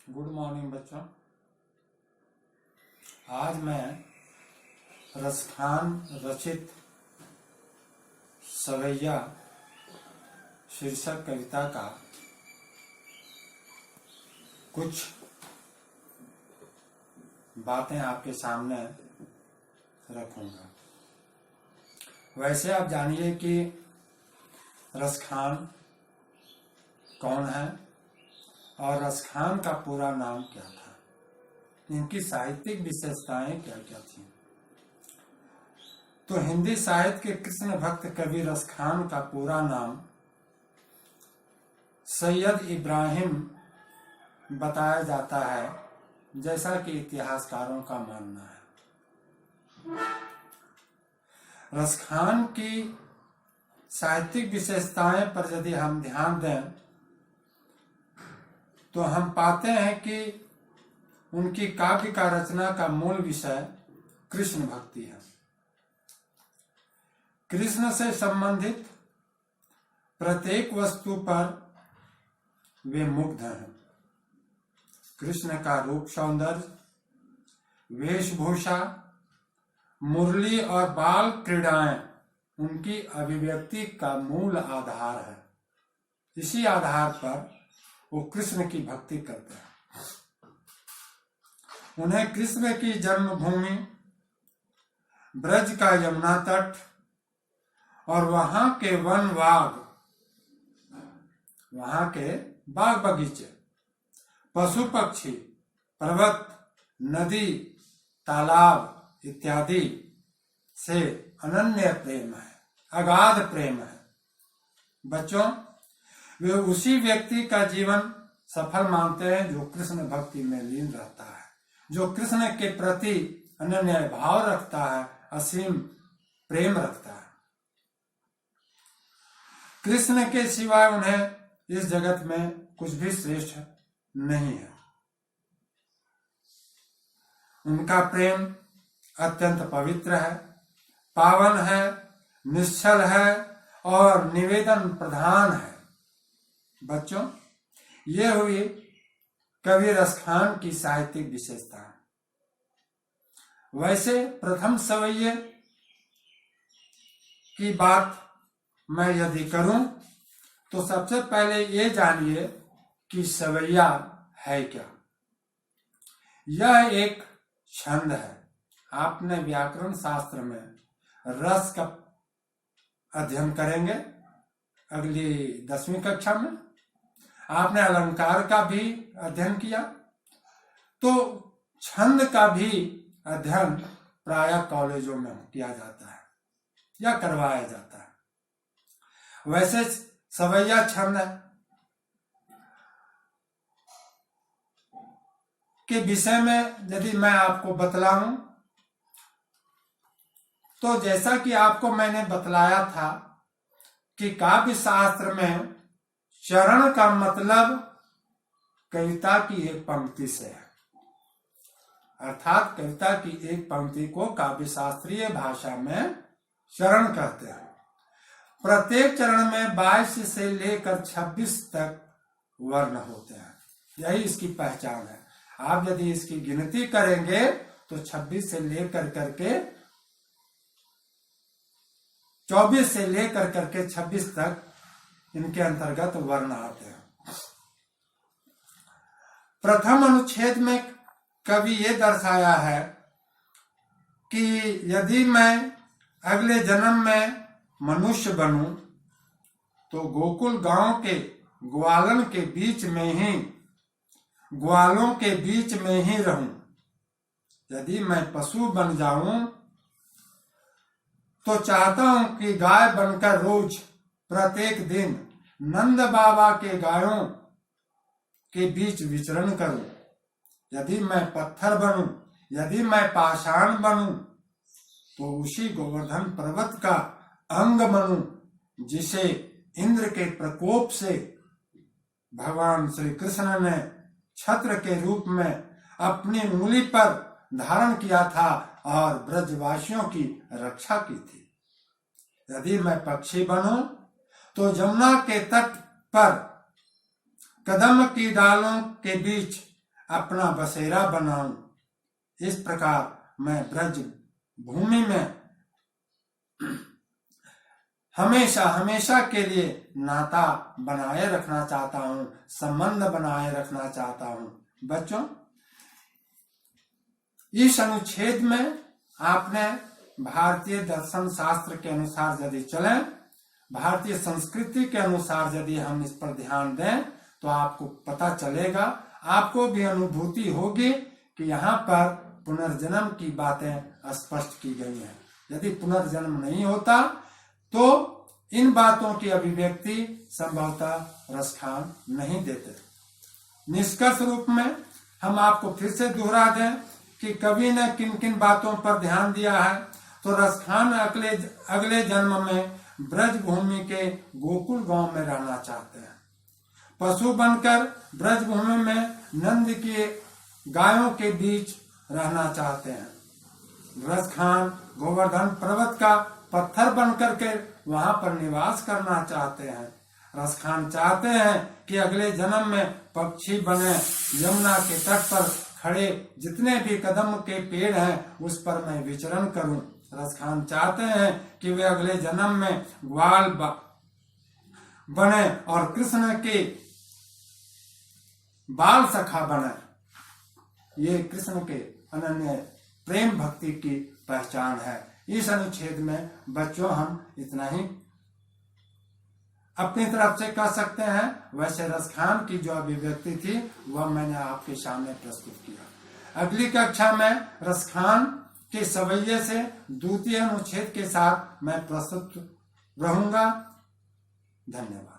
Good morning बच्चों। आज मैं रसखान रचित सवैया शीर्षक कविता का कुछ बातें आपके सामने रखूंगा। वैसे आप जानिए कि रसखान कौन है और रसखान का पूरा नाम क्या था, इनकी साहित्यिक विशेषताएं क्या क्या थी। तो हिंदी साहित्य के कृष्ण भक्त कवि रसखान का पूरा नाम सैयद इब्राहिम बताया जाता है, जैसा कि इतिहासकारों का मानना है। रसखान की साहित्यिक विशेषताएं पर यदि हम ध्यान दें तो हम पाते हैं कि उनकी काव्य का रचना का मूल विषय कृष्ण भक्ति है। कृष्ण से संबंधित प्रत्येक वस्तु पर वे मुग्ध हैं। कृष्ण का रूप सौंदर्य, वेशभूषा, मुरली और बाल क्रीड़ाएं उनकी अभिव्यक्ति का मूल आधार है। इसी आधार पर वो कृष्ण की भक्ति करते हैं। उन्हें कृष्ण की जन्मभूमि, ब्रज का यमुना तट और वहां के वन वहां के बाग बगीचे, पशु पक्षी, पर्वत, नदी, तालाब इत्यादि से अनन्य प्रेम है, अगाध प्रेम है। बच्चों, वे उसी व्यक्ति का जीवन सफल मानते हैं जो कृष्ण भक्ति में लीन रहता है, जो कृष्ण के प्रति अनन्य भाव रखता है, असीम प्रेम रखता है। कृष्ण के सिवाय उन्हें इस जगत में कुछ भी श्रेष्ठ नहीं है। उनका प्रेम अत्यंत पवित्र है, पावन है, निश्चल है और निवेदन प्रधान है। बच्चों, ये हुई कवि रसखान की साहित्यिक विशेषता। वैसे प्रथम सवैये की बात मैं यदि करूं तो सबसे पहले ये जानिए कि सवैया है क्या। यह एक छंद है। आपने व्याकरण शास्त्र में रस का अध्ययन करेंगे अगली 10वीं कक्षा में। आपने अलंकार का भी अध्ययन किया, तो छंद का भी अध्ययन प्रायः कॉलेजों में किया जाता है या करवाया जाता है। वैसे सवैया छंद के विषय में यदि मैं आपको बतलाऊं तो जैसा कि आपको मैंने बतलाया था कि काव्य शास्त्र में चरण का मतलब कविता की एक पंक्ति से है, अर्थात कविता की एक पंक्ति को काव्य शास्त्रीय भाषा में चरण कहते हैं। प्रत्येक चरण में 22 से लेकर 26 तक वर्ण होते हैं, यही इसकी पहचान है। आप यदि इसकी गिनती करेंगे तो 26 से लेकर करके 24 से लेकर करके 26 तक इनके अंतर्गत वर्ण आते हैं। प्रथम अनुच्छेद में कवि ये दर्शाया है कि यदि मैं अगले जन्म में मनुष्य बनूं तो गोकुल गांव के ग्वालों के बीच में ही रहूं। यदि मैं पशु बन जाऊं तो चाहता हूं कि गाय बनकर रोज प्रत्येक दिन नंद बाबा के गायों के बीच विचरण करूं। यदि मैं पत्थर बनूं, यदि मैं पाषाण बनूं तो उसी गोवर्धन पर्वत का अंग बनूं, जिसे इंद्र के प्रकोप से भगवान श्री कृष्ण ने छत्र के रूप में अपनी उंगली पर धारण किया था और ब्रजवासियों की रक्षा की थी। यदि मैं पक्षी बनूं तो जमुना के तट पर कदम की डालों के बीच अपना बसेरा बनाऊं। इस प्रकार मैं ब्रज भूमि में हमेशा हमेशा के लिए नाता बनाए रखना चाहता हूं, संबंध बनाए रखना चाहता हूं। बच्चों, इस अनुच्छेद में आपने भारतीय दर्शन शास्त्र के अनुसार यदि चलें, भारतीय संस्कृति के अनुसार यदि हम इस पर ध्यान दें, तो आपको पता चलेगा, आपको भी अनुभूति होगी कि यहाँ पर पुनर्जन्म की बातें स्पष्ट की गई हैं। यदि पुनर्जन्म नहीं होता तो इन बातों की अभिव्यक्ति संभवतः रसखान नहीं देते। निष्कर्ष रूप में हम आपको फिर से दोहरा दें कि कवि ने किन किन बातों पर ध्यान दिया है। तो रसखान अगले जन्म में ब्रज भूमि के गोकुल गांव में रहना चाहते हैं। पशु बनकर ब्रज भूमि में नंद की गायों के बीच रहना चाहते हैं। रसखान गोवर्धन पर्वत का पत्थर बनकर के वहां पर निवास करना चाहते हैं। रसखान चाहते हैं कि अगले जन्म में पक्षी बने, यमुना के तट पर खड़े जितने भी कदम के पेड़ हैं उस पर मैं विचरण करूं। रसखान चाहते हैं कि वे अगले जन्म में ग्वाल बने और कृष्ण के बाल सखा बने। ये कृष्ण के अनन्य प्रेम भक्ति की पहचान है। इस अनुच्छेद में बच्चों हम इतना ही अपनी तरफ से कह सकते हैं। वैसे रसखान की जो अभिव्यक्ति थी वह मैंने आपके सामने प्रस्तुत किया। अगली कक्षा में रसखान के सवैये से द्वितीय अनुच्छेद के साथ मैं प्रस्तुत रहूंगा। धन्यवाद।